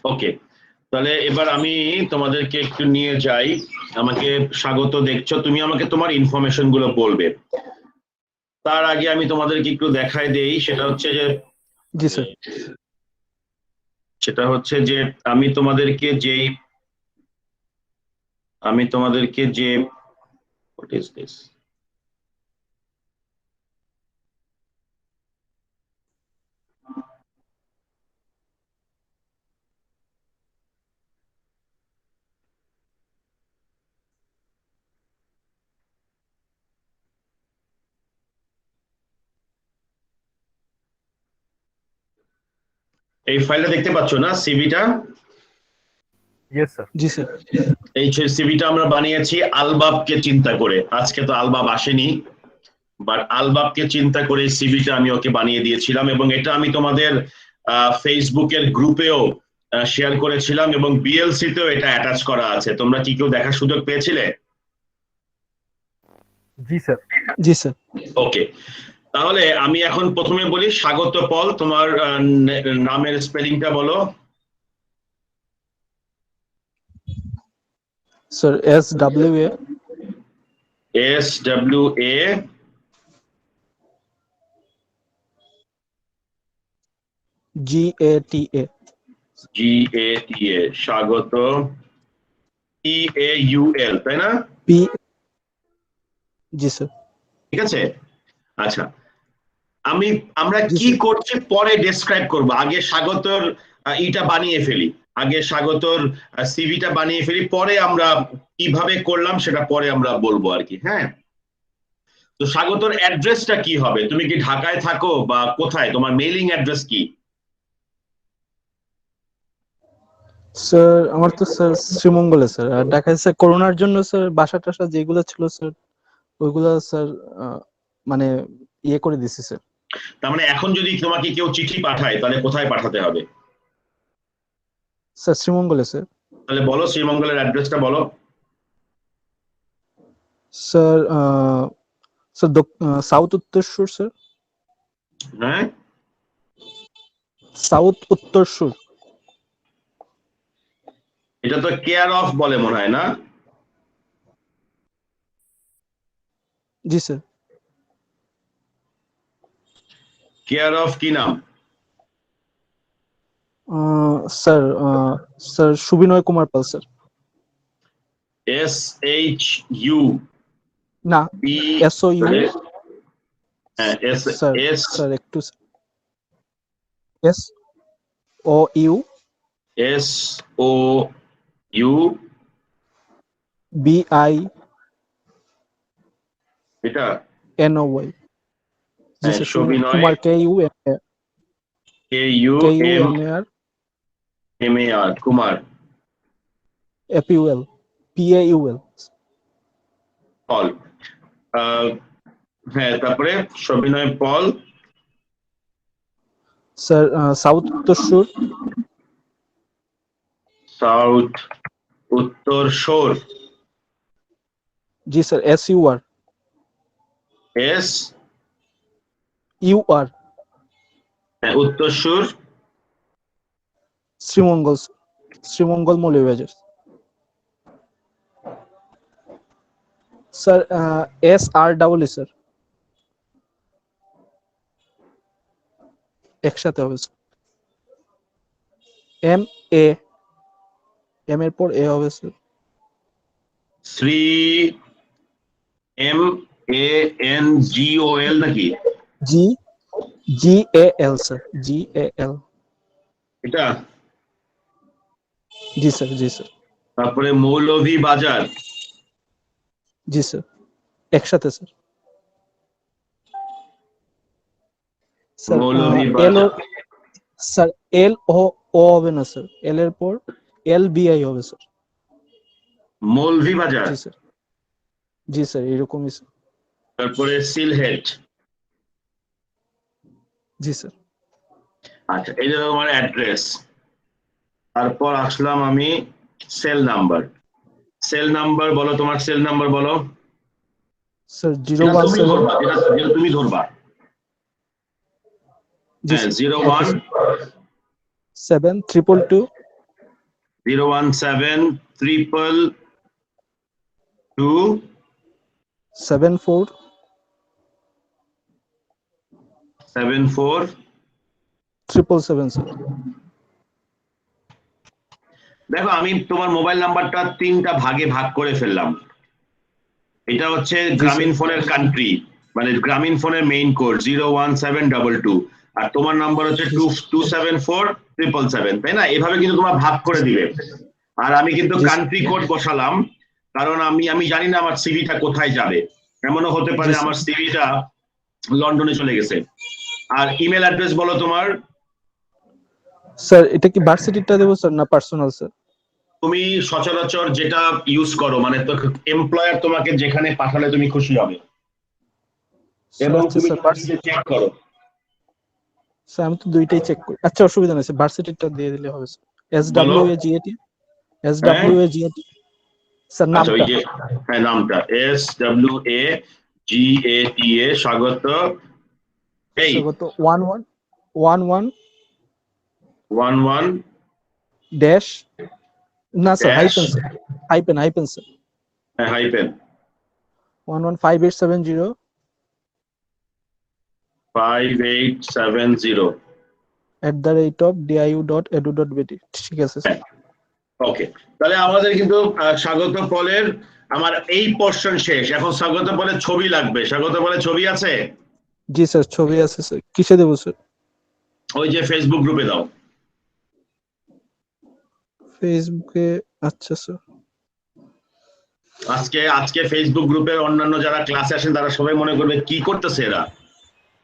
ওকে, তাহলে এবার আমি তোমাদেরকে একটু নিয়ে যাই। আমাকে স্বাগত দেখছো, তুমি আমাকে তোমার ইনফরমেশন গুলো বলবে। তার আগে আমি তোমাদেরকে একটু দেখাই দেই, সেটা হচ্ছে যে জি স্যার। সেটা হচ্ছে যে আমি তোমাদেরকে যে what is this? এই ফাইলটা দেখতে পাচ্ছ না, সিভিটা? Yes sir. জি স্যার। এই সিভিটা আমরা বানিয়েছি আলবাবকে চিন্তা করে। আজকে তো আলবাব আসেনি, বাট আলবাবকে চিন্তা করে সিভিটা আমি ওকে বানিয়ে দিয়েছিলাম, এবং এটা আমি তোমাদের ফেসবুকের গ্রুপেও শেয়ার করেছিলাম, এবং বিএলসি তেও এটা অ্যাটাচ করা আছে। তোমরা কি কেউ দেখার সুযোগ পেয়েছিলে? জি স্যার। জি স্যার। ওকে, তাহলে আমি এখন প্রথমে বলি, স্বাগত পল, তোমার নামের স্পেলিংটা বলো। Sir SWA SWA GATA GATA, স্বাগত। PAUL, তাই না? P। জি স্যার। ঠিক আছে, আচ্ছা। আমরা জি কি স্যার। করছি পরে ডেসক্রাইব করব, আগে স্বাগতর ইটা বানিয়ে ফেলি, আগে স্বাগতর সিভিটা বানিয়ে ফেলি, পরে আমরা কিভাবে করলাম সেটা পরে আমরা বলবো আর কি। হ্যাঁ, তো স্বাগতর অ্যাড্রেসটা কি হবে? তুমি কি ঢাকায় থাকো বা কোথায়? তোমার মেইলিং অ্যাড্রেস কি? স্যার আমার তো স্যার শ্রীমঙ্গলে স্যার, আর ঢাকায় স্যার করোনার জন্য স্যার বাসা টাসা যেগুলো ছিল স্যার ওইগুলো স্যার মানে ইয়ে করে দিছি স্যার। তার মানে এখন যদি তোমাকে কেউ চিঠি পাঠায় তাহলে কোথায় পাঠাতে হবে? স্যার শ্রীমঙ্গলে স্যার। তাহলে বলো শ্রীমঙ্গলের অ্যাড্রেসটা বলো। Sir sir south Uttarsur sir. হ্যাঁ, সাউথ উত্তরসূর। এটা তো কেয়ার অফ বলে মনে হয় না? জি স্যার। কেয়ার অফ কি নাম? Sir sir Subinoy Kumar Pal sir. SHU না, B SOU। হ্যাঁ, স্যার স্যার একটু SOU SOU BI এটা NOY। জি হ্যাঁ, sir, Subinoy Kumar KUMAR Kumar PAUL Paul. হ্যাঁ, তারপরে Sabinoy Paul. Sir south Uttarsur. South Uttarsur. জি স্যার SUR হ্যাঁ, Uttarsur Sreemangal Moulvibazar. Sir SREE sir, একসাথে হবে স্যার। এম এর পর এ হবে স্যার। শ্রী MANGOL নাকি? GAL sir, GAL। এটা জি স্যার। জি স্যার। তারপরে মৌলভী বাজার। জি স্যার, একসাথে স্যার। মৌলভী এল বাজার স্যার, এল ও হবে না স্যার, এল এর পর LBI হবে স্যার। মৌলভী বাজার। জি স্যার। জি স্যার, এরকমই স্যার। তারপরে সিলহেট। জি স্যার। আচ্ছা, এই যে তোমার অ্যাড্রেস। তারপর আসলাম আমি সেল নাম্বার। সেল নাম্বার বলো, তোমার সেল নাম্বার বলো। স্যার যেটা তুমি 017। ধরবা, যেটা তুমি ধরবা। জি হ্যাঁ, স্যার। 01 7 222 017 74 74 777 স্যার। দেখো আমি তোমার মোবাইল নাম্বারটা 3টা ভাগে ভাগ করে ফেললাম। এটা হচ্ছে গ্রামীণ ফোনের কান্ট্রি, মানে গ্রামীণ ফোনের মেইন কোড 01722, আর তোমার নাম্বার হচ্ছে 274 777, তাই না? এভাবে কিন্তু তোমার ভাগ করে দিবে। আর আমি কিন্তু কান্ট্রি কোড বসালাম, কারণ আমি জানি না আমার সিভিটা কোথায় যাবে। এমনও হতে পারে আমার সিভিটা লন্ডনে চলে গেছে। আর ইমেল অ্যাড্রেস বলো তোমার। স্যার এটা কি ভার্সিটিটা দেবো স্যার না পার্সোনাল স্যার? তুমি সচরাচর যেটা ইউজ করো, মানে এমপ্লয়ার তোমাকে যেখানে পাঠালে তুমি খুশি হবে, এবং তুমি চেক করো। স্যার আমি তো দুইটাই চেক করি। আচ্ছা অসুবিধা নেই স্যার, ভার্সিটিটা দিয়ে দিলে হবে স্যার। SWAGAT স্যার আচ্ছা, ওই নামটা। যে হ্যাঁ নামটা SWAGATA স্বাগত। এই স্বাগত 1111 11 ড্যাশ না স্যার, dash, হাইপেন স্যার। হ্যাঁ হাইপেন 115870 5870 @diu.edu.bt। ঠিক আছে স্যার। ওকে, তাহলে আমাদের কিন্তু স্বাগত পলের আমার এই পোর্শন শেষ। এখন স্বাগত পলের ছবি লাগবে। স্বাগত পলের ছবি আছে? জি স্যার ছবি আছে স্যার। কিসে দেবো স্যার? ওই যে ফেসবুক গ্রুপে দাও। ফেসবুকে। আচ্ছা স্যার। আজকে ফেসবুক গ্রুপের অন্যান্য যারা ক্লাসে আসেন তারা সবাই মনে করবে কি করতেছে এরা,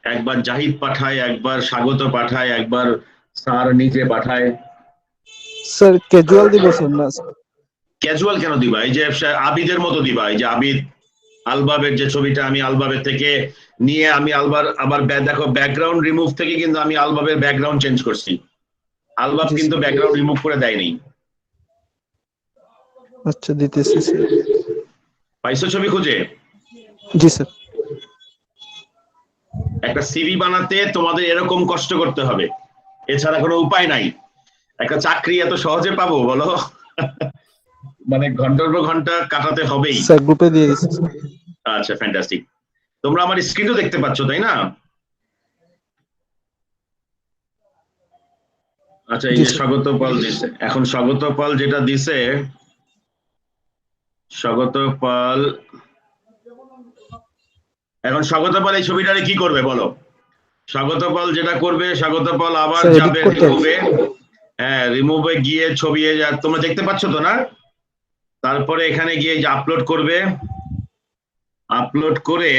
একবার জাহিদ পাঠায়, একবার স্বাগত পাঠায়, একবার স্যার নিজে পাঠায়। স্যার ক্যাজুয়াল দিব স্যার না? ক্যাজুয়াল কেন দিবা? এই যে আবিদের মতো দিবা। এই যে আবিদ আলবাবের যে ছবিটা, আমি আলবাবের থেকে নিয়ে আমি আবার দেখো ব্যাকগ্রাউন্ড রিমুভ থেকে কিন্তু আমি আলবাবের ব্যাকগ্রাউন্ড চেঞ্জ করছি। আলবাব কিন্তু ব্যাকগ্রাউন্ড রিমুভ করে দেয়নি। আচ্ছা দিতেছি স্যার। পাইছো ছবি খুঁজে? জি স্যার। একটা সিভি বানাতে তোমাদের এরকম কষ্ট করতে হবে, এছাড়া কোনো উপায় নাই। একটা চাকরি এত সহজে পাবো বলো? মানে ঘন্টার পর ঘন্টা কাটাতে হবেই। স্যার গ্রুপে দিয়ে দিচ্ছি। আচ্ছা ফ্যান্টাস্টিক। তোমরা আমার স্ক্রিনও দেখতে পাচ্ছ তাই না? আচ্ছা এই যে স্বাগত পাল দিছে। এখন স্বাগত পাল যেটা দিছে, স্বাগত পাল এখন স্বাগত পাল এই ছবিটারে কি করবে বলো? স্বাগত পাল যেটা করবে, স্বাগত পাল আবার যাবে রিমুভে। হ্যাঁ রিমুভে গিয়ে ছবি তোমরা দেখতে পাচ্ছ তো না? তারপরে এখানে গিয়ে যে আপলোড করবে, আপলোড করে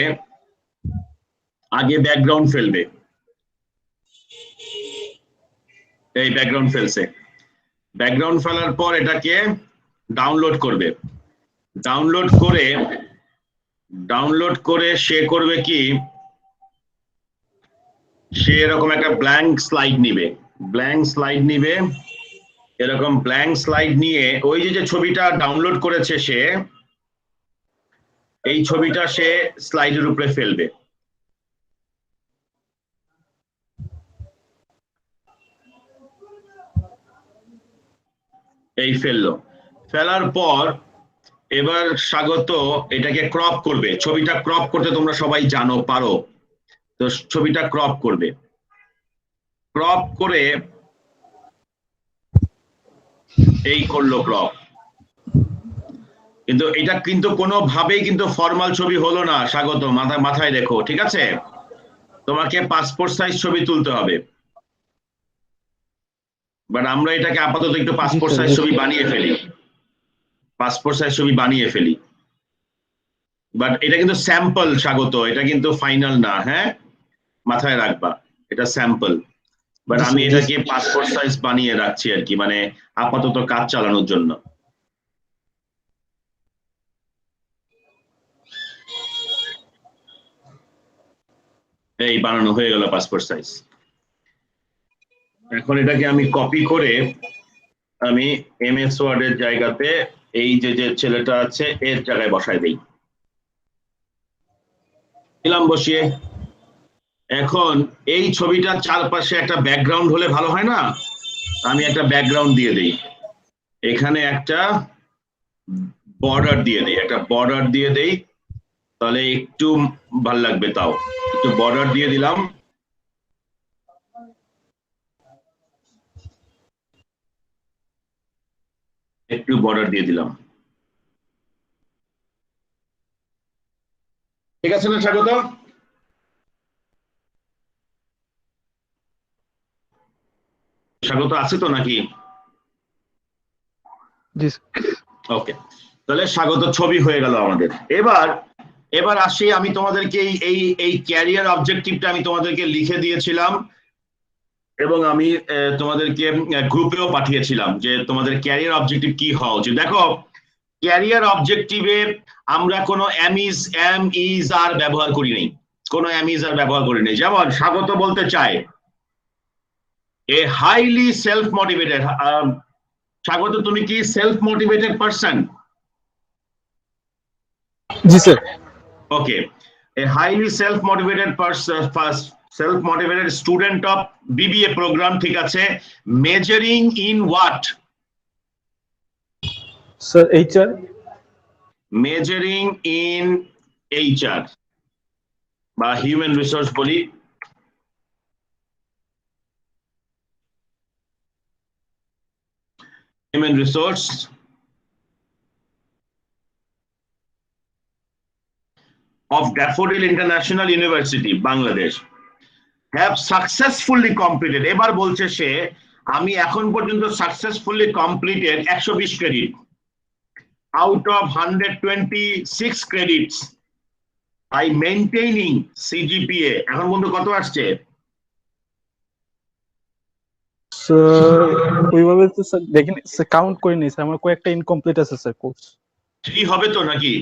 আগে ব্যাকগ্রাউন্ড ফেলবে। এই ব্যাকগ্রাউন্ড ফেলছে। ব্যাকগ্রাউন্ড ফেলার পর এটাকে ডাউনলোড করবে। ডাউনলোড করে সে করবে কি, সে এরকম একটা ব্ল্যাঙ্ক স্লাইড নিবে। এরকম ব্ল্যাঙ্ক স্লাইড নিয়ে ওই যে ছবিটা ডাউনলোড করেছে সে, এই ছবিটা সে স্লাইডের উপরে ফেলবে। এই ফেললো। ফেলার পর এবার স্বাগত এটাকে ক্রপ করবে। ছবিটা ক্রপ করতে তোমরা সবাই জানো, পারো তো। ছবিটা ক্রপ করবে, ক্রপ করে এই করলো ক্রপ। কিন্তু এটা কিন্তু কোনোভাবেই কিন্তু ফর্মাল ছবি হলো না স্বাগত, মাথায় রেখো, ঠিক আছে? তোমাকে পাসপোর্ট সাইজ ছবি তুলতে হবে। বাট আমরা এটাকে আপাতত একটু পাসপোর্ট সাইজ ছবি বানিয়ে ফেলি। বাট এটা কিন্তু স্যাম্পল স্বাগত, এটা কিন্তু ফাইনাল না, হ্যাঁ মাথায় রাখবা, এটা স্যাম্পল। বাট আমি এটাকে পাসপোর্ট সাইজ বানিয়ে রাখছি আর কি, মানে আপাতত কাজ চালানোর জন্য। এই বানানো হয়ে গেল পাসপোর্ট সাইজ। এখন এটাকে আমি কপি করে আমি MS ওয়ার্ডের জায়গাতে এই যে ছেলেটা আছে এর জায়গায় বসায় দেই। দিলাম বসিয়ে। এখন এই ছবিটার চারপাশে একটা ব্যাকগ্রাউন্ড হলে ভালো হয় না? আমি একটা ব্যাকগ্রাউন্ড দিয়ে দেই। এখানে একটা বর্ডার দিয়ে দেই, তাহলে একটু ভাল লাগবে। তাও একটু বর্ডার দিয়ে দিলাম। ঠিক আছে না স্বাগত? স্বাগত আছে তো নাকি? জি ওকে, তাহলে স্বাগত ছবি হয়ে গেল আমাদের। এবার আসি, আমি তোমাদেরকে এই ক্যারিয়ার অবজেক্টিভটা আমি তোমাদেরকে লিখে দিয়েছিলাম এবং আমি তোমাদেরকে গ্রুপেও পাঠিয়েছিলাম যে তোমাদের ক্যারিয়ার অবজেক্টিভ কি হওয়া উচিত। দেখো, ক্যারিয়ার অবজেক্টিভে আমরা কোনো এম ইজ আর ব্যবহার করি নাই, যেমন স্বাগত বলতে চায় এ হাইলি সেলফ মোটিভেটেড। স্বাগত, তুমি কি সেলফ মোটিভেটেড পারসন? জি স্যার। ওকে, a highly self-motivated student of BBA program, ঠিক আছে, measuring in what? Sir HR. Measuring in HR বা হিউম্যান রিসোর্স বলি। Human resource of Daffodil International University, Bangladesh, have successfully completed, এবার বলছে সে আমি এখন পর্যন্ত successfully completed 120 credit out of 126 credits by maintaining CGPA। এখন বন্ধু কত আসছে? স্যার ওইভাবে তো স্যার দেখিনি, স্যার কাউন্ট করিনি স্যার, আমার কয়েকটা ইনকমপ্লিট আছে স্যার কোর্স। 3 হবে তো নাকি?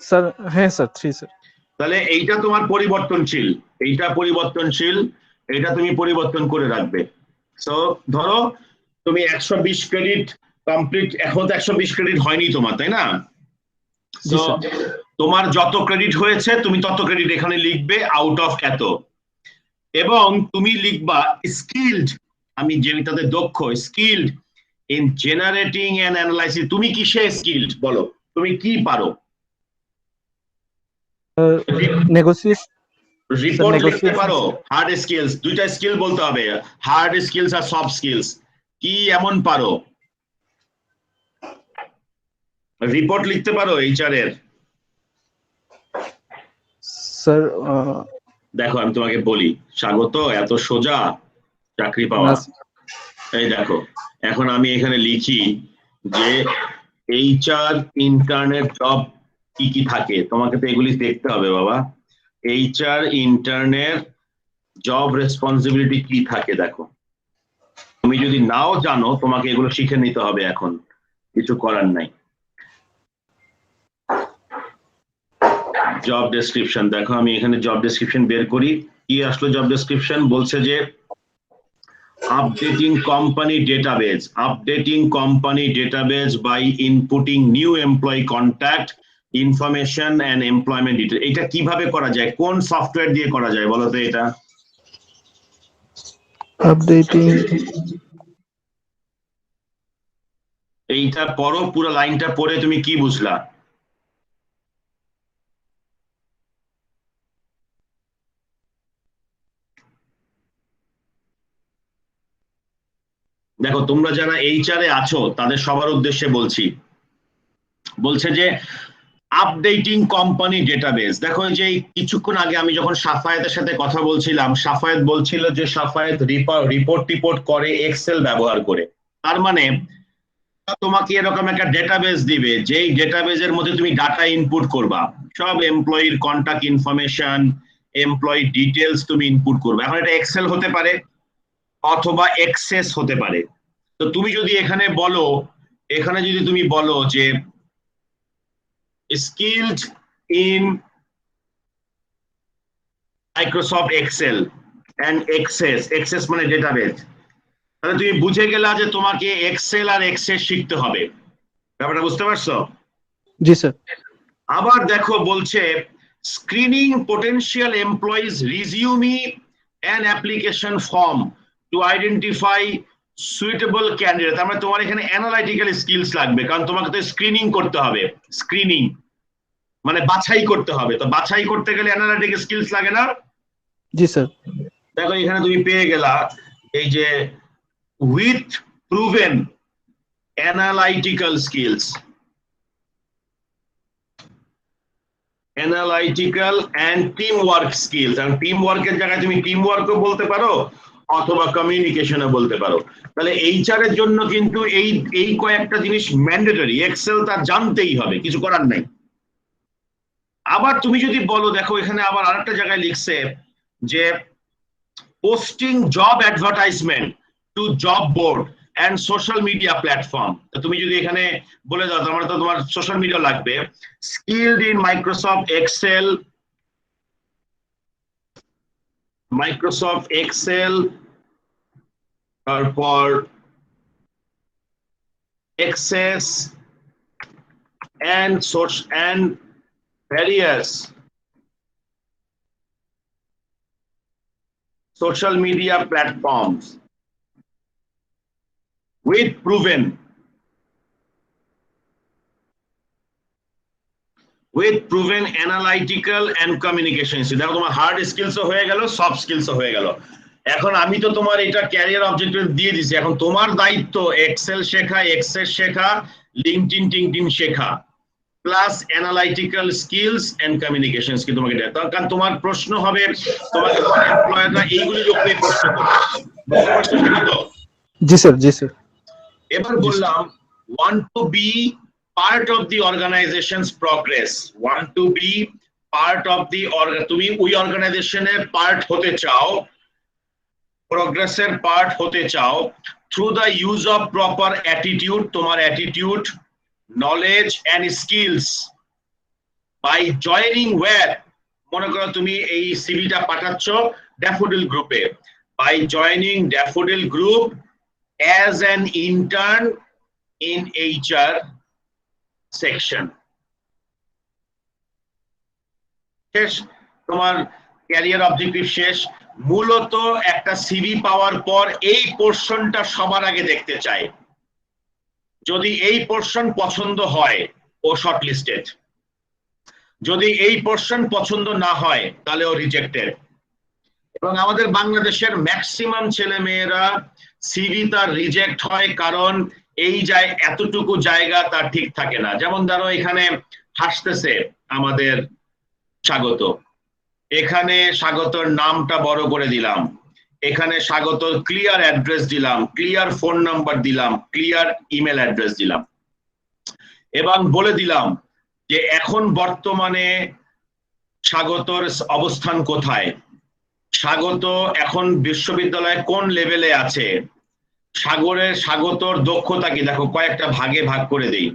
স্যার হ্যাঁ স্যার 3 স্যার। তাহলে এইটা তোমার পরিবর্তনশীল, এটা তুমি পরিবর্তন করে রাখবে। সো ধরো তুমি 120 ক্রেডিট কমপ্লিট, এখন তো 120 ক্রেডিট হয়নি তোমার, তাই না? জি সো স্যার। তোমার যত ক্রেডিট হয়েছে তুমি তত ক্রেডিট এখানে লিখবে আউট অফ এত, এবং তুমি লিখবা স্কিলড, আমি যেটাতে দক্ষ, skilled in generating and analysis. তুমি কিসে স্কিলড বলো, তুমি কি পারো? নেগোসিয়েশন। রিপোর্ট লিখতে পারো? হার্ড স্কিলস, দুইটা স্কিল বলতে হবে, হার্ড স্কিলস আর সফট স্কিলস। কি এমন পারো? রিপোর্ট লিখতে পারো এইচআর এর? স্যার দেখো আমি তোমাকে বলি, স্বাগত এত সোজা চাকরি পাওয়া? এই দেখো, এখন আমি এখানে লিখি যে এইচআর ইন্টার্নের জব কি কি থাকে, তোমাকে তো এগুলি দেখতে হবে বাবা। এইচআর ইন্টার্নের জব রেসপন্সিবিলিটি কি থাকে দেখো, তুমি যদি নাও জানো তোমাকে এগুলো শিখে নিতে হবে, এখন কিছু করার নাই। জব ডেসক্রিপশন দেখো, আমি এখানে জব ডেসক্রিপশন বের করি। কি আসলো জব ডেসক্রিপশন? বলছে যে updating company database by inputting new employee contact information and employment detail। এটা কিভাবে করা যায়, কোন সফটওয়্যার দিয়ে করা যায় বলো তো এটা? আপডেটিং। এইটা পড়ো, পুরো লাইনটা পড়ে তুমি কি বুঝলা? দেখো তোমরা যারা এইচআর এ আছো তাদের সবার উদ্দেশ্যে বলছে যে আপডেটিং কোম্পানি ডেটাবেস। দেখো যে কিছুক্ষণ আগে আমি যখন সাফায়েতের সাথে কথা বলছিলাম, সাফায়েত বলছিল যে সাফায়েত রিপোর্ট করে এক্সেল ব্যবহার করে। তার মানে তোমাকে এরকম একটা ডেটাবেস দিবে, যেই ডেটাবেসের মধ্যে তুমি ডাটা ইনপুট করবা, সব এমপ্লয়ির কন্টাক্ট ইনফরমেশন, এমপ্লয়ি ডিটেলস তুমি ইনপুট করবে। এখন এটা এক্সেল হতে পারে অথবা এক্সেস হতে পারে। তো তুমি যদি এখানে যদি তুমি বলো যে skilled in Microsoft Excel and Access মানে ডেটাবেস, তাহলে তুমি বুঝে গেলা যে তোমাকে এক্সেল আর এক্সেস শিখতে হবে। ব্যাপারটা বুঝতে পারছো? জি স্যার। আবার দেখো বলছে screening potential employees resume and application form to identify suitable candidate, তার মানে তোমার এখানে অ্যানালাইটিক্যাল স্কিলস লাগবে, কারণ তোমাকে তো স্ক্রিনিং করতে হবে। স্ক্রিনিং মানে বাছাই করতে হবে, তো বাছাই করতে গেলে অ্যানালাইটিক্যাল স্কিলস লাগে না? জি স্যার। দেখো এখানে তুমি পেয়ে গেলা এই যে with proven analytical skills, analytical and team work skills. আর টিম ওয়ার্কের জায়গায় তুমি টিম ওয়ার্কও বলতে পারো অথবা কমিউনিকেশনও বলতে পারো। তাহলে এইচআর এর জন্য কিন্তু এই এই কয়েকটা জিনিস ম্যান্ডেটরি, এক্সেল তার জানতেই হবে, কিছু করার নাই। আবার তুমি যদি বলো, দেখো এখানে আবার আরেকটা জায়গায় লিখছে যে posting job advertisement to job board and social media platform. তুমি যদি এখানে বলে দাও, তোমার তো তোমার সোশ্যাল মিডিয়া লাগবে, স্কিলড ইন মাইক্রোসফট এক্সেল, তারপর access and source and various social media platforms with proven analytical and communication skills। দেখো তোমার হার্ড স্কিলসও হয়ে গেল, সফট স্কিলসও হয়ে গেল। এখন আমি তো তোমার এটা ক্যারিয়ার অবজেক্টিভ দিয়ে দিছি, এখন তোমার দায়িত্ব এক্সেল শেখা, এক্সেস শেখা, লিঙ্কডইন টিঙ্কডিন শেখা, plus analytical skills and communication skill তোমাকে দেয়। কারণ তোমার প্রশ্ন হবে, তোমাকে এমপ্লয়াররা এইগুলির উপরে প্রশ্ন করবে, বুঝতে পারছো সেটা তো? জি স্যার, জি স্যার। এবার বললাম want to be part of the organization's progress, want to be part of the তুমি ওই অর্গানাইজেশনের পার্ট হতে চাও, প্রগ্রেসের পার্ট হতে চাও, through the use of proper attitude, তোমার attitude, knowledge and skills, by joining where, মনে করো তুমি এই সিভিটা পাঠাচ্ছ ড্যাফোডিল গ্রুপে, by joining Daffodil group as an intern in HR section. শেষ, তোমার ক্যারিয়ার অবজেক্টিভ শেষ। মূলত একটা সিভি পাওয়ার পর এই পোর্শনটা সবার আগে দেখতে চাই, যদি এই পোর্শন পছন্দ হয় ও শর্টলিস্টেড, যদি এই পোর্শন পছন্দ না হয় তাহলে ও রিজেক্টেড। এবং আমাদের বাংলাদেশের ম্যাক্সিমাম ছেলে মেয়েরা সিভি তার রিজেক্ট হয় কারণ এই এতটুকু জায়গা তার ঠিক থাকে না। যেমন ধরো এখানে হাসতেছে আমাদের স্বাগত, এখানে স্বাগতর নামটা বড় করে দিলাম, এখানে স্বাগত ক্লিয়ার অ্যাড্রেস দিলাম, ক্লিয়ার ফোন নাম্বার দিলাম, ক্লিয়ার ইমেল অ্যাড্রেস দিলাম, এবং বলে দিলাম যে এখন বর্তমানে স্বাগতর অবস্থান কোথায়, স্বাগত এখন বিশ্ববিদ্যালয়ে কোন লেভেলে আছে, স্বাগতর দক্ষতা কি। দেখো কয়েকটা ভাগে ভাগ করে দেই,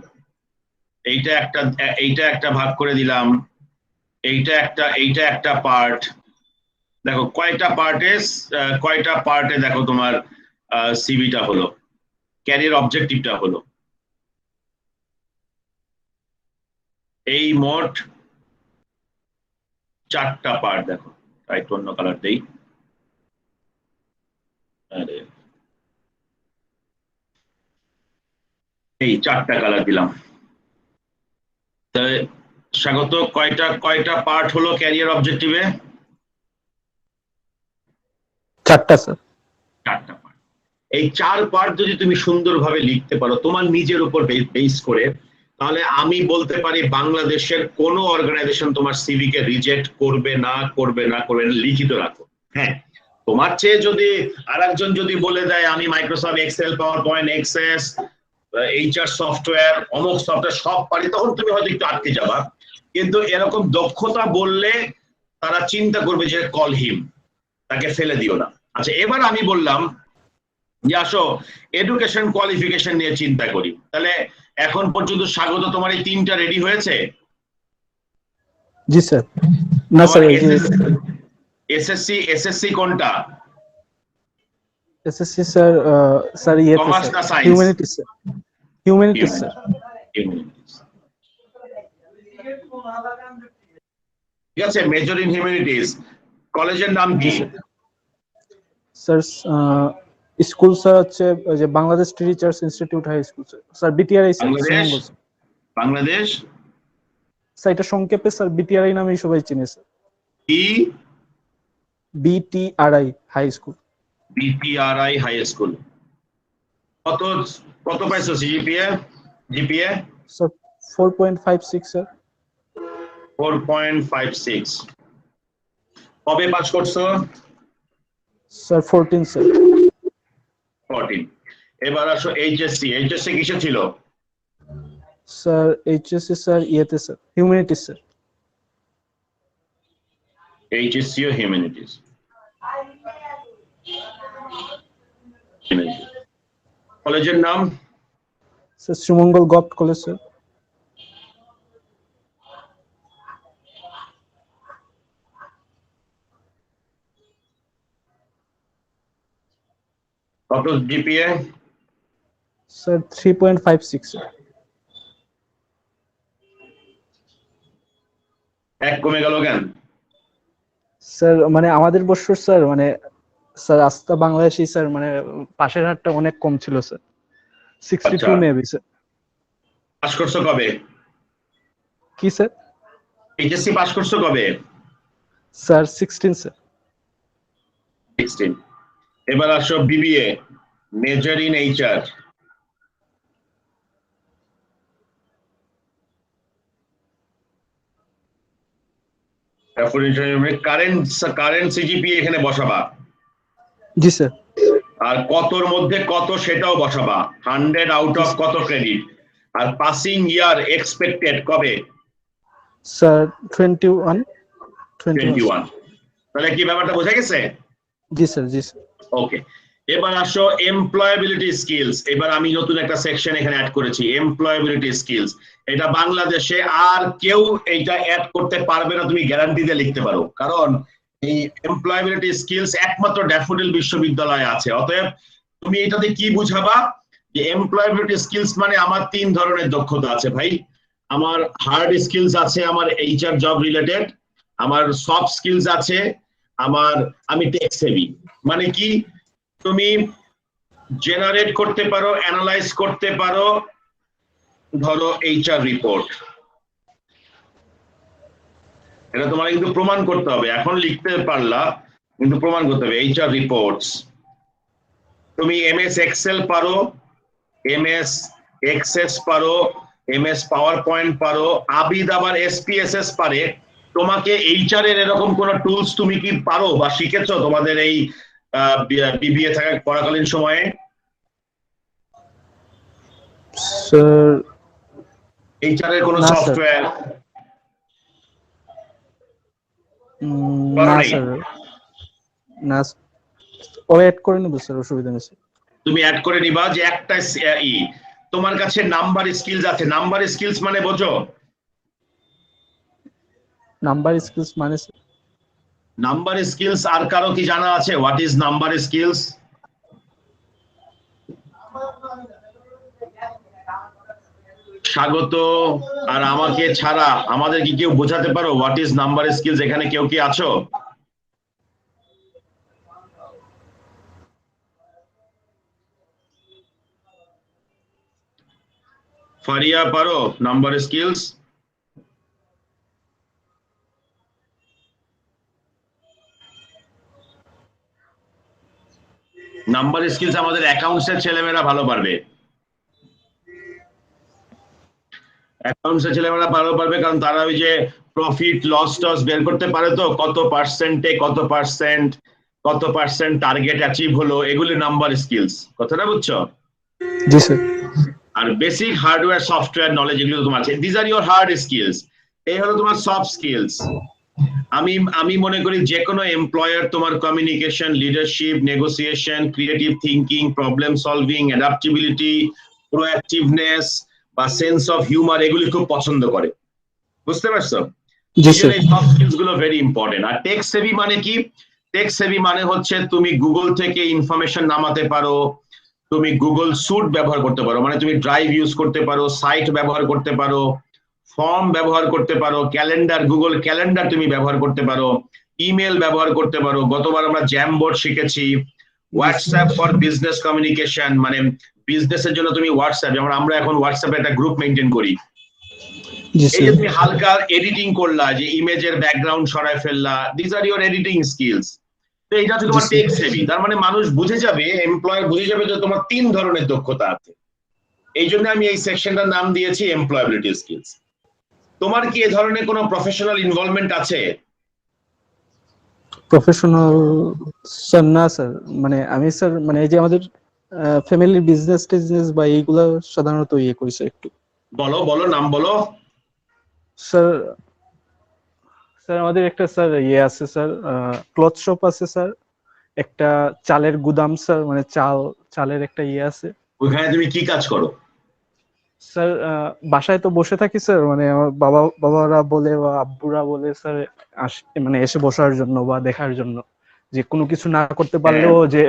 এইটা একটা ভাগ করে দিলাম, এইটা একটা পার্ট। দেখো কয়টা পার্টে দেখো তোমার সিভিটা হলো, ক্যারিয়ার অবজেক্টিভটা হলো। এই মোট 4টা পার্ট। দেখো একটু অন্য কালার দেই, এই 4টা কালার দিলাম। স্বাগত কয়টা পার্ট হলো ক্যারিয়ার অবজেক্টিভে? 4টা স্যার। 4টা পার্ট। এই 4 পার্ট যদি তুমি সুন্দরভাবে লিখতে পারো তোমার নিজের উপর বেস করে, তাহলে আমি বলতে পারি বাংলাদেশের কোন অর্গানাইজেশন তোমার সিভি কে রিজেক্ট করবে না, লিখিত রাখো। হ্যাঁ, তোমার চেয়ে যদি আরেকজন যদি বলে দেয় আমি Microsoft Excel, PowerPoint, Access, HR software, অমুক সফটওয়্যার সব পারি, তখন তুমি হয়তো একটু আটকে যাবা। কিন্তু এরকম দক্ষতা বললে তারা চিন্তা করবে যে কল হিম, তাকে ফেলে দিও না। আচ্ছা, এবার আমি বললাম যে আসো এডুকেশন কোয়ালিফিকেশন নিয়ে চিন্তা করি। তাহলে এখন পর্যন্ত স্বাগত তোমার এই 3টা রেডি হয়েছে? জি স্যার। না স্যার, এই যে এসএসসি কোনটা? এসএসসি স্যার, স্যার ইয়েতে কমার্স স্যার, না science? Humanities sir. Humanities sir. ঠিক আছে, মেজর ইন হিউম্যানিটিস। কলেজের নাম কি? স্যার স্কুল স্যার হচ্ছে ওই যে Bangladesh teachers institute high school sir BTRI sir Bangladesh Sreemangal sir. Bangladesh sir এটা সংক্ষেপে স্যার বিটিআরআই নামেই সবাই চিনে স্যার। কি BTRI high school. BPRI high school. কত কত পাইছো জিপিএ? Sir 4.56 sir. 4.56। কবে পাস করছো? Sir 14 sir. 14। এবার আসো এইচএসসি কিসে ছিল? স্যার এইচএসসি স্যার ইয়েতে স্যার হিউম্যানিটিস স্যার। এইচএসসি ও হিউম্যানিটিস। কলেজের নাম? Sir Sreemangal government college sir. কত জিপিএ? Sir 3.56 sir. এক কমে গেল কেন? স্যার মানে আমাদের বছর স্যার মানে স্যার আস্থা বাংলাদেশি স্যার মানে পাশের হারটা অনেক কম ছিল স্যার 62 মেবি স্যার। পাস করছো কবে? কি স্যার? এইচএসসি পাস করছো কবে? Sir 16 sir. 16। এবার আসো BBA, major in HR. Current CGPA এখানে বসাবা। জি স্যার। আর কতর মধ্যে কত সেটাও বসাবা। 100 আউট অফ কত ক্রেডিট। আর পাসিং ইয়ার এক্সপেক্টেড কবে? স্যার 21। তাহলে কি ব্যাপারটা বোঝা গেছে? জি স্যার জি স্যার। ওকে, এবার আসো এমপ্লয়াবিলিটি স্কিলস। এবার আমি নতুন একটা সেকশন এখানে অ্যাড করেছি, এমপ্লয়াবিলিটি স্কিলস। এটা বাংলাদেশে আর কেউ এইটা অ্যাড করতে পারবে না, তুমি গ্যারান্টি দিয়ে লিখতে পারো, কারণ এই এমপ্লয়াবিলিটি স্কিলস একমাত্র ড্যাফোডিল বিশ্ববিদ্যালয়ে আছে। অতএব তুমি এটাতে কি বুঝাবা যে এমপ্লয়াবিলিটি স্কিলস মানে আমার 3 ধরনের দক্ষতা আছে ভাই। আমার হার্ড স্কিলস আছে, আমার এইচআর জব রিলেটেড। আমার সফট স্কিলস আছে, আমি টেক সেভি। মানে কি, তুমি জেনারেট করতে পারো, অ্যানালাইজ করতে পারো, ধরো এইচআর রিপোর্ট। এটা তোমার কিন্তু প্রমাণ করতে হবে, এখন লিখতে পারলা কিন্তু প্রমাণ করতে হবে। এইচআর রিপোর্টস, তুমি এমএস এক্সেল পারো, এমএস এক্সেস পারো, এমএস পাওয়ার পয়েন্ট পারো, আবিদ আবার এসপিএসএস পারে। তোমাকে এইচআর এর এরকম কোন টুলস তুমি কি পারো বা শিখেছো তোমাদের এই বিবিএ থাকা পড়াকালীন সময়ে? স্যার এইচআর এর কোন না, স্যার। সফটওয়্যার? না স্যার, না ও অ্যাড করে নেব স্যার, অসুবিধা নেই স্যার। তুমি অ্যাড করে নিবা যে একটা তোমার কাছে নাম্বার স্কিলস আছে। নাম্বার স্কিলস মানে বোঝো? নাম্বার স্কিলস মানে স্যার নাম্বার স্কিলস আর কারো কি জানা আছে? What is number skills? স্বাগত আর আমাকে ছাড়া আমাদের কি কেউ বোঝাতে পারো হোয়াট ইজ নাম্বার স্কিলস? এখানে কেউ কি আছো? ফারিয়া পারো নাম্বার স্কিলস? নাম্বার স্কিলস আমাদের অ্যাকাউন্টসের ছেলেমেয়েরা ভালো পারবে। অ্যাকাউন্টসের ছেলেমেয়েরা ভালো পারবে কারণ তারা ওই যে প্রফিট লস টস বের করতে পারে, তো কত পার্সেন্টে কত পার্সেন্ট টার্গেট অ্যাচিভ হলো, এগুলি নাম্বার স্কিলস। কথাটা বুঝছো? জি স্যার। আর বেসিক হার্ডওয়্যার সফটওয়্যার নলেজ এগুলো তোমার আছে, this are your hard skills. এই হলো তোমার সফট স্কিলস। আমি মনে করি যে কোনো এমপ্লয়ার তোমার communication, leadership, negotiation, creative thinking, problem solving, adaptability, proactiveness বা সেন্স অফ হিউমার এগুলি খুব পছন্দ করে। বুঝতে পারছো? জি স্যার। এই সফট স্কিলস গুলো ভেরি ইম্পর্টেন্ট। আর টেক সেভি মানে কি? টেক সেভি মানে হচ্ছে তুমি গুগল থেকে ইনফরমেশন নামাতে পারো, তুমি গুগল স্যুট ব্যবহার করতে পারো, মানে তুমি ড্রাইভ ইউজ করতে পারো, সাইট ব্যবহার করতে পারো, ফর্ম ব্যবহার করতে পারো, ক্যালেন্ডার, গুগল ক্যালেন্ডার তুমি ব্যবহার করতে পারো, ইমেল ব্যবহার করতে পারো। গতবার আমরা জ্যামবোর্ড শিখেছি, হোয়াটসঅ্যাপ ফর বিজনেস কমিউনিকেশন, মানে বিজনেসের জন্য তুমি হোয়াটসঅ্যাপ, যেমন আমরা এখন হোয়াটসঅ্যাপে একটা গ্রুপ মেনটেন করি। জি এই যে স্যার। তুমি হালকা এডিটিং করলা, যে ইমেজের ব্যাকগ্রাউন্ড সরায় ফেললা, this are your editing skills. তো এটা হচ্ছে জি তোমার স্যার। টেক সেভি, তার মানে মানুষ বুঝে যাবে, এমপ্লয়ার বুঝে যাবে যে তোমার 3 ধরনের দক্ষতা আছে। এই জন্য আমি এই সেকশনটার নাম দিয়েছি এমপ্লয়াবিলিটি স্কিলস। তোমার কি এ ধরনের কোনো প্রফেশনাল ইনভলভমেন্ট আছে? প্রফেশনাল স্যার না স্যার, মানে আমি স্যার মানে এই যে আমাদের ফ্যামিলির বিজনেস টিজনেস বা এইগুলা সাধারণত ইয়ে করি স্যার একটু। বলো বলো, নাম বলো। স্যার, স্যার আমাদের একটা স্যার ইয়ে আছে স্যার, ক্লথ শপ আছে স্যার, একটা চালের গুদাম স্যার, মানে চালের একটা ইয়ে আছে ওইখানে তুমি কি কাজ করো? স্যার। বাসায় তো বসে থাকি স্যার, মানে আমার বাবারা বলে বা আব্বুরা বলে স্যার মানে এসে বসার জন্য বা দেখার জন্য, যে কোনো কিছু না করতে হ্যাঁ। পারলেও যে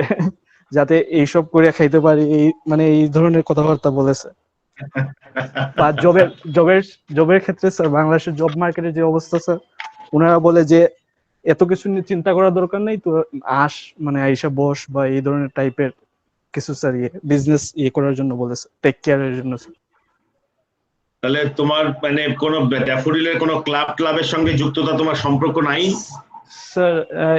যাতে এইসব করে খাইতে পারি, এই মানে এই ধরনের কথাবার্তা বলেছে। বা জবের জবের ক্ষেত্রে স্যার, বাংলাদেশের জব মার্কেটের যে অবস্থা স্যার, ওনারা বলে যে এত কিছু নিয়ে চিন্তা করার দরকার নেই তো, আস মানে আইসা বস বা এই ধরনের টাইপের কিছু স্যার ইয়ে বিজনেস ইয়ে করার জন্য বলেছে, টেক কেয়ারের জন্য স্যার। তাহলে তোমার মানে কোনো ড্যাফোডিলের কোনো ক্লাবের সঙ্গে যুক্ততা, তোমার সম্পর্ক নাই? স্যার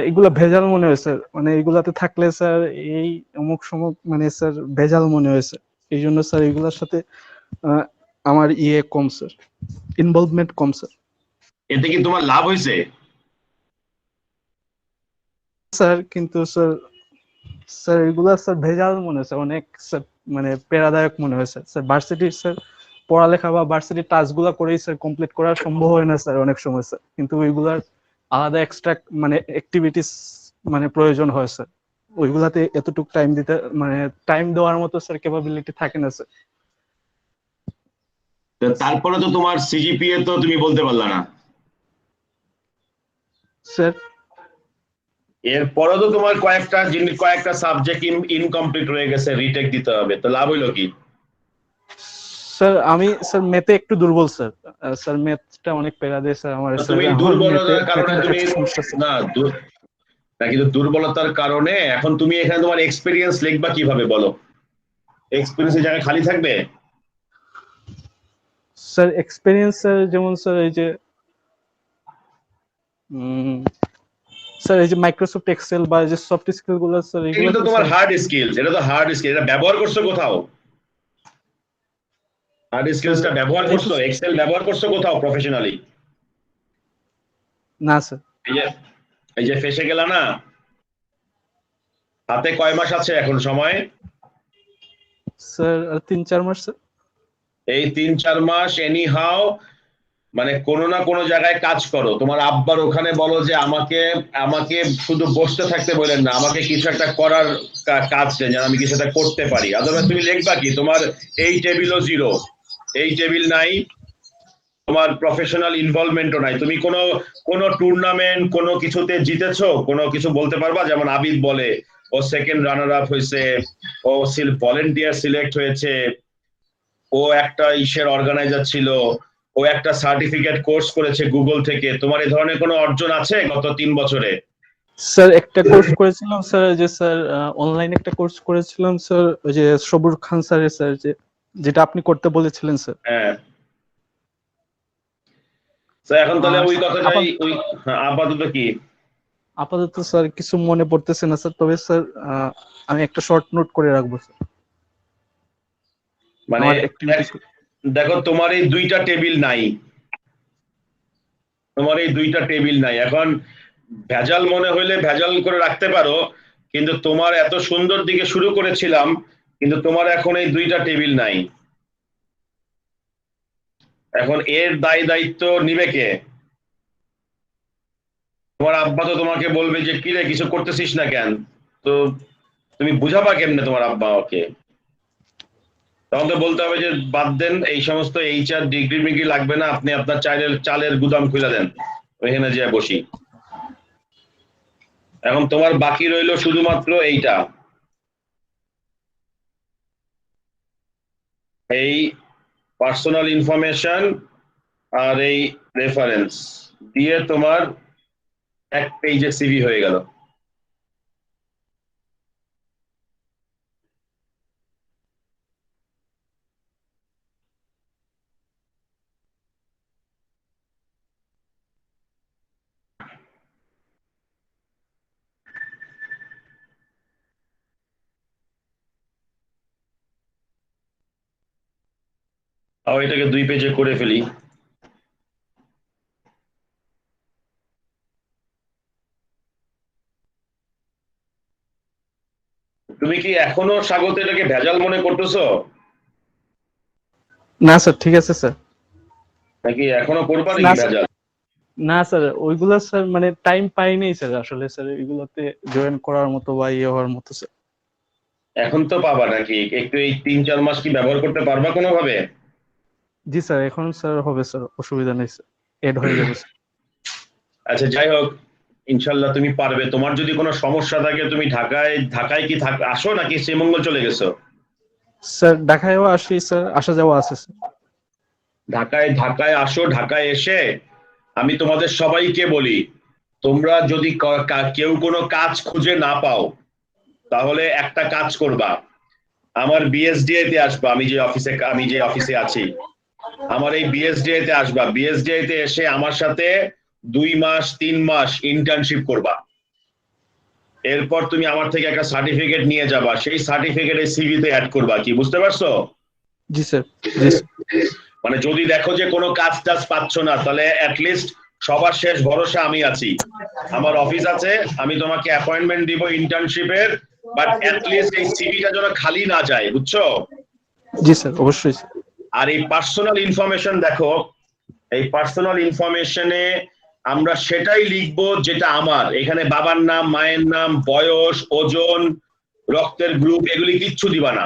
এগুলা ভেজাল মনে হয় স্যার, মানে এগুলাতে থাকলে স্যার এই অমুক সমুক মানে স্যার ভেজাল মনে হয়েছে, এই জন্য স্যার এগুলার সাথে আহ, আমার ইয়ে কম স্যার, ইনভলভমেন্ট কম স্যার। এতে কি তোমার লাভ হয়েছে? স্যার কিন্তু স্যার, স্যার এগুলা স্যার ভেজাল মনে হয়েছে অনেক স্যার, মানে প্যারাদায়ক মনে হয়েছে স্যার। ভার্সিটির স্যার পড়ালেখা বা ভার্সিটির টাস্ক গুলা করেই স্যার কমপ্লিট করা সম্ভব হয় না স্যার অনেক সময় স্যার, কিন্তু ওইগুলার আলাদা এক্সট্রা মানে অ্যাক্টিভিটিস মানে প্রয়োজন হয় স্যার, ওইগুলাতে এতটুকু টাইম দিতে মানে টাইম দেওয়ার মতো স্যার ক্যাপাবিলিটি থাকে না স্যার। তো তারপরে তো তোমার সিজিপিএ তো তুমি বলতে পারলা না। স্যার, এরপরে তো তোমার কয়েকটা সাবজেক্ট ইনকমপ্লিট রয়ে গেছে, রিটেক দিতে হবে, তো লাভ হইলো কি? স্যার আমি স্যার ম্যাথে একটু দুর্বল স্যার, স্যার ম্যাথটা অনেক প্যারা দেয় স্যার আমার, তো স্যার তুমি আমার ম্যাথে দুর্বলতার কারণে তুমি, ম্যাথমেটিক্স সমস্যা স্যার। না না, কিন্তু দুর্বলতার কারণে এখন তুমি এখানে তোমার এক্সপিরিয়েন্স লিখবা কিভাবে বলো? এক্সপিরিয়েন্সের জায়গায় খালি থাকবে? স্যার এক্সপেরিয়েন্স স্যার যেমন স্যার এই যে উম, স্যার এই যে মাইক্রোসফট এক্সেল বা এই যে সফট স্কিল গুলো স্যার, এগুলো এগুলো তো তো তোমার স্যার। হার্ড স্কিলস, এটা তো হার্ড স্কিল, এটা ব্যবহার করছো কোথাও? হার্ড স্যার স্কিলসটা ব্যবহার এই তো করছো, এক্সেল ব্যবহার করছো কোথাও প্রফেশনালি? না স্যার। এই যে এই যে ফেসে গেলা না, হাতে কয় মাস আছে এখন সময়? স্যার আর 3-4 মাস স্যার। এই 3-4 মাস এনি হাও, মানে কোনো না কোনো জায়গায় কাজ করো, তোমার আব্বার ওখানে বলো যে আমাকে আমাকে শুধু বসতে থাকতে বলেন না, আমাকে কিছু একটা করার কাজ দেন, যেন আমি কিছু একটা করতে পারি। আদারওয়াইজ তুমি লিখবা কি, তোমার এই টেবিলও জিরো, এই টেবিল নাই, তোমার প্রফেশনাল ইনভলভমেন্টও নাই, তুমি কোনো কোনো টুর্নামেন্ট কোনো কিছুতে জিতেছো, কোনো কিছু বলতে পারবা? যেমন আবিদ বলে ও সেকেন্ড রানার আপ হয়েছে, ও ভলেন্টিয়ার সিলেক্ট হয়েছে, ও একটা ইসের অর্গানাইজার ছিল, ও একটা সার্টিফিকেট কোর্স করেছে গুগল থেকে। তোমার এই ধরনের কোনো অর্জন আছে গত 3 বছরে? স্যার একটা কোর্স করেছিলাম স্যার, যে স্যার অনলাইন একটা কোর্স করেছিলাম স্যার, ওই যে সবুর খান স্যারের স্যার, যে যেটা আপনি করতে বলেছিলেন স্যার। হ্যাঁ। তো এখন তাহলে আর ওই কথাটাই আপাতত ওই, হ্যাঁ, আপাতত কি? আপাতত স্যার কিছু মনে পড়তেছে না স্যার, তবে স্যার আমি একটা শর্ট নোট করে রাখবো স্যার মানে আমার অ্যাক্টিভিটিস। দেখো, তোমার এই 2টা টেবিল নাই, তোমার এই 2টা টেবিল নাই। এখন ভেজাল মনে হইলে ভেজাল করে রাখতে পারো, কিন্তু তোমার এত সুন্দর দিকে শুরু করেছিলাম, কিন্তু তোমার এখন এই 2টা টেবিল নাই। এখন এর দায়িত্ব নিবে কে? তোমার আব্বা তো তোমাকে বলবে যে কিরে কিছু করতেছিস না কেন, তো তুমি বুঝাবা কেমনে তোমার আব্বা ওকে? তখন তো বলতে হবে যে বাদ দেন, এই সমস্ত HR ডিগ্রি মিগ্রি লাগবে না, আপনি আপনার চালের গুদাম খুলে দেন, ওইখানে যেয়ে বসি। এখন তোমার বাকি রইলো শুধুমাত্র এইটা, এই পার্সোনাল ইনফরমেশন আর এই রেফারেন্স দিয়ে তোমার 1 পেজের সিভি হয়ে গেল। এটাকে 2 পেজে করে ফেলি। তুমি কি এখনো স্বাগত এটাকে ভেজাল মনে করতেছো, না স্যার, ঠিক আছে স্যার। নাকি এখনো করবা না নাকি স্যার, ভেজাল? না স্যার, ওইগুলা স্যার মানে টাইম পাইনি স্যার, আসলে স্যার এগুলোতে জয়েন করার মতো বা ইয়ে হওয়ার মতো স্যার। এখন তো পাবা নাকি? একটু এই 3-4 মাস কি ব্যবহার করতে পারবা কোনোভাবে? জি স্যার, এখন স্যার হবে স্যার, অসুবিধা নেই স্যার, এড হয়ে যাবে স্যার। আচ্ছা, যাই হোক, ইনশাল্লাহ তুমি পারবে। তোমার যদি কোনো সমস্যা থাকে তুমি ঢাকায় ঢাকায় কি আসো নাকি শ্রীমঙ্গল চলে গেছো? স্যার ঢাকায়ও আসি স্যার, আসা যাওয়া আছে স্যার। ঢাকায় ঢাকায় আসো। ঢাকায় এসে আমি তোমাদের সবাইকে বলি, তোমরা যদি কেউ কোনো কাজ খুঁজে না পাও, তাহলে একটা কাজ করবা, আমার বিএসডিএ তে আসবা। আমি যে অফিসে আছি, আমার এই বিএসডিএ তে আসবা। বিএসডিএ তে এসে আমার সাথে 2 মাস 3 মাস ইন্টার্নশিপ করবা। এরপর তুমি আমার থেকে একটা সার্টিফিকেট নিয়ে যাবা, সেই সার্টিফিকেট এই সিভিতে অ্যাড করবা। কি বুঝতে পারছো? জি স্যার। জি স্যার। মানে যদি দেখো যে কোনো কাজ টাজ পাচ্ছ না, তাহলে অ্যাটলিস্ট সবার শেষ ভরসা আমি আছি, আমার অফিস আছে, আমি তোমাকে অ্যাপয়েন্টমেন্ট দিব ইন্টার্নশিপের। বাট অ্যাটলিস্ট এই সিভিটা যেন খালি না যায়, বুঝছো? জি স্যার, অবশ্যই স্যার। আর এই পার্সোনাল ইনফরমেশন দেখো, এই পার্সোনাল ইনফরমেশনে আমরা সেটাই লিখবো যেটা আমার। এখানে বাবার নাম, মায়ের নাম, বয়স, ওজন, রক্তের গ্রুপ, এগুলি কিচ্ছু দিবা না।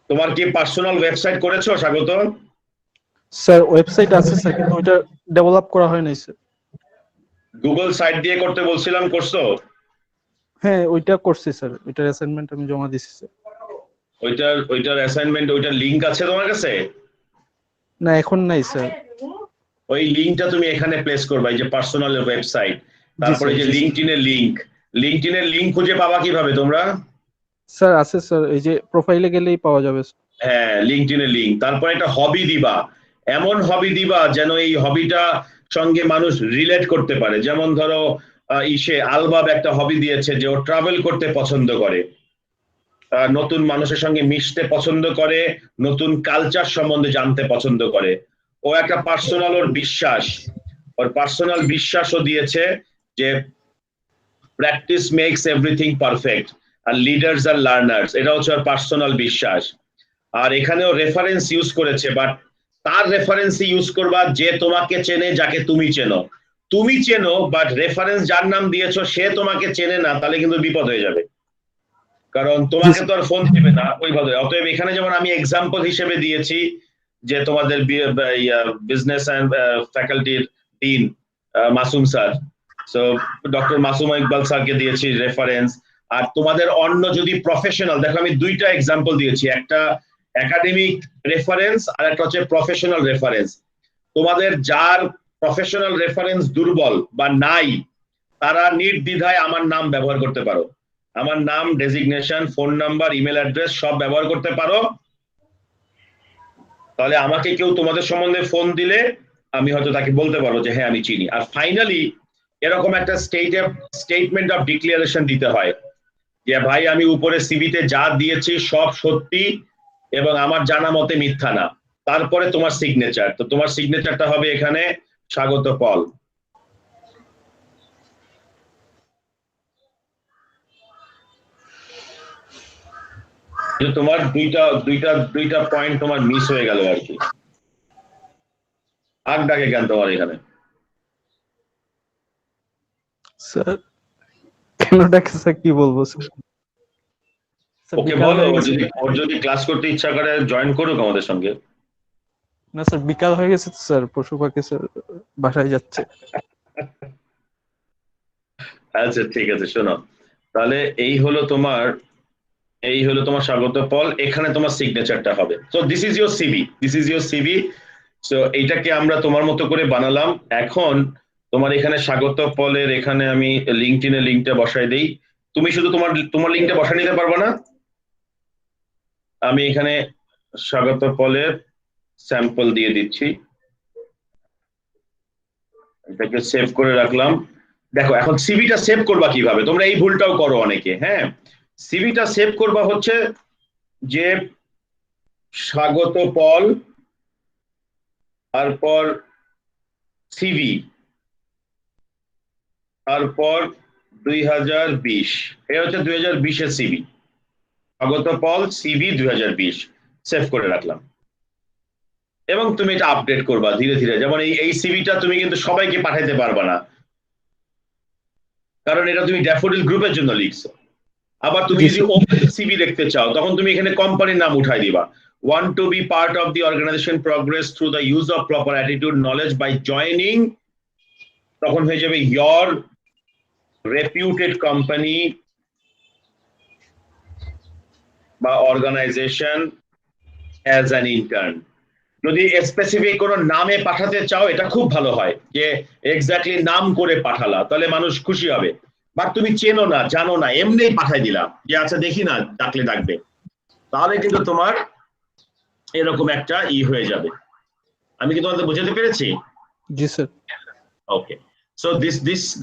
তোমার কি পার্সোনাল ওয়েবসাইট করেছো স্বাগত? স্যার ওয়েবসাইট আছে স্যার, কিন্তু ওইটা ডেভেলপ করা হয় নাই স্যার। গুগল সাইট দিয়ে করতে বলছিলাম, করছো? হ্যাঁ, ওইটা করছি স্যার, ওইটার অ্যাসাইনমেন্ট আমি জমা দিছি স্যার। ওইটার অ্যাসাইনমেন্ট, ওইটার লিংক আছে তোমার কাছে? না, এখন নাই স্যার। ওই লিংকটা তুমি এখানে প্লেস করবা, এই যে পার্সোনাল ওয়েবসাইট, জি তারপরে স্যার, যে জি স্যার। লিঙ্কডইনের লিংক। লিঙ্কডইনের লিংক খুঁজে পাবা কিভাবে তোমরা? স্যার আছে স্যার, এই যে প্রোফাইলে গেলেই পাওয়া যাবে স্যার। হ্যাঁ, লিঙ্কডইনের লিংক। তারপরে একটা হবি দিবা, এমন হবি দিবা যেন এই হবিটা সঙ্গে মানুষ রিলেট করতে পারে। যেমন ধরো আলবাব একটা হবি দিয়েছে যে ও ট্রাভেল করতে পছন্দ করে, নতুন মানুষের সঙ্গে মিশতে পছন্দ করে, নতুন কালচার সম্বন্ধে জানতে পছন্দ করে। ও একটা পার্সোনাল, ওর পার্সোনাল বিশ্বাসও দিয়েছে যে প্র্যাকটিস মেক্স এভরিথিং পারফেক্ট আর লিডার্স আর লার্নার্স, এটা হচ্ছে ওর পার্সোনাল বিশ্বাস। আর এখানেও রেফারেন্স ইউজ করেছে, বাট তার রেফারেন্স ইউজ করবা যে তোমাকে চেনে, যাকে তুমি চেনো। তুমি চেনো, বাট রেফারেন্স যার নাম দিয়েছো সে তোমাকে চেনে না, তাহলে কিন্তু বিপদ হয়ে যাবে, কারণ তোমাকে তো আর ফোন দিবে না ওইভাবে। অতএব এখানে যেমন আমি এক্সাম্পল হিসেবে দিয়েছি যে তোমাদের বিজনেস অ্যান্ড ফ্যাকাল্টির dean Masum sir, so doctor Masum Iqbal স্যারকে দিয়েছি রেফারেন্স। আর তোমাদের অন্য যদি প্রফেশনাল, দেখো আমি 2টা এক্সাম্পল দিয়েছি, একটা একাডেমিক রেফারেন্স আর একটা হচ্ছে প্রফেশনাল রেফারেন্স। তোমাদের যার প্রফেশনাল রেফারেন্স দুর্বল বা নাই, তারা নির্দ্বিধায় আমার নাম ব্যবহার করতে পারো। আমার নাম, designation, phone number, email address সব ব্যবহার করতে পারো। তাহলে আমাকে কেউ তোমাদের সম্বন্ধে ফোন দিলে আমি হয়তো তাকে বলতে পারবো যে হ্যাঁ আমি চিনি। আর ফাইনালি এরকম একটা স্টেটমেন্ট অফ ডিক্লারেশন দিতে হয় যে ভাই আমি উপরে সিভিতে যা দিয়েছি সব সত্যি এবং আমার জানা মতে মিথ্যা না। তারপরে তোমার সিগনেচার, তো তোমার সিগনেচারটা হবে এখানে স্বাগত পল। তোমার দুইটা পয়েন্ট তোমার মিস হয়ে গেল আর কি। আগ ডাকে কেন তোমার এখানে? স্যার কেন ডাকে স্যার, কি বলবো স্যার? স্যার ওকে বিকাল বলো, হয়ে গেছে। ওর যদি ক্লাস করতে ইচ্ছা করে জয়েন করুক আমাদের সঙ্গে। না স্যার, বিকাল হয়ে গেছে তো স্যার, পশু পাখি স্যার বাসায় যাচ্ছে। আচ্ছা ঠিক আছে, শোনো, তাহলে এই হলো তোমার স্বাগত পল। এখানে তোমার সিগনেচারটা হবে। So this is your CV, so এইটাকে আমরা তোমার মতো করে বানালাম। এখন তোমার এখানে স্বাগত পলের এখানে আমি লিঙ্কডইনের লিঙ্কটা বসাই দেই। তুমি শুধু তোমার লিঙ্কটা বসায় নিতে পারবে না? আমি এখানে স্বাগত পলের স্যাম্পল দিয়ে দিচ্ছি, এটাকে সেভ করে রাখলাম। দেখো এখন সিভিটা সেভ করবা কিভাবে, তোমরা এই ভুলটাও করো অনেকে। হ্যাঁ, সিভিটা সেভ করবা হচ্ছে যে স্বাগত পল, তারপর সিভি, তারপর 2020, এটা হচ্ছে 2020-এর সিভি। স্বাগত পল, সিভি 2020, সেভ করে রাখলাম। এবং তুমি এটা আপডেট করবা ধীরে ধীরে। যেমন এই সিভিটা তুমি কিন্তু সবাইকে পাঠাইতে পারবা না, কারণ এটা তুমি ড্যাফোডিল গ্রুপের জন্য লিখছো। আবার তুমি জি যদি স্যার। ওপেন সিভি লিখতে চাও, তখন তুমি এখানে কোম্পানির নাম উঠাই দিবা। Want to be part of the organization progress through the use of proper attitude knowledge by joining, তখন হয়ে যাবে your reputed company বা organization as an intern। যদি স্পেসিফিক কোনো নামে পাঠাতে চাও, এটা খুব ভালো হয় যে এক্স্যাক্টলি নাম করে পাঠালা, তাহলে মানুষ খুশি হবে। বা তুমি চেনো না, জানো না, এমনি পাঠাই দিলা যে আচ্ছা দেখি না, ডাকলে ডাকবে, তাহলে কিন্তু তোমার এরকম একটা হয়ে যাবে। আমি কি তোমাদের বোঝাতে পেরেছি? জি স্যার। Okay, so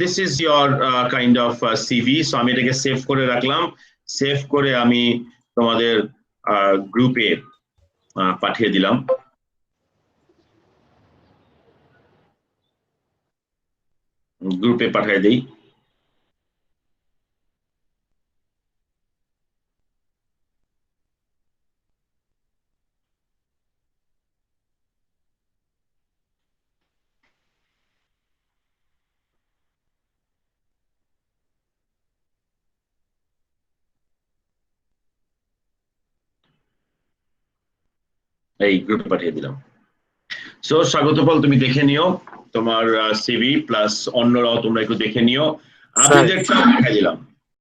this is your kind of CV. So আমি এটাকে সেভ করে রাখলাম। সেভ করে আমি তোমাদের গ্রুপে পাঠিয়ে দিলাম। গ্রুপে পাঠিয়ে দিই। এই গ্রুপে পাঠিয়ে দিলাম। সো স্বাগত পল, তুমি দেখে নিও তোমার সিভি, প্লাস অন্যরাও তোমরা একটু দেখে নিও। আমি স্যার। দেখলাম, পাঠিয়ে দিলাম।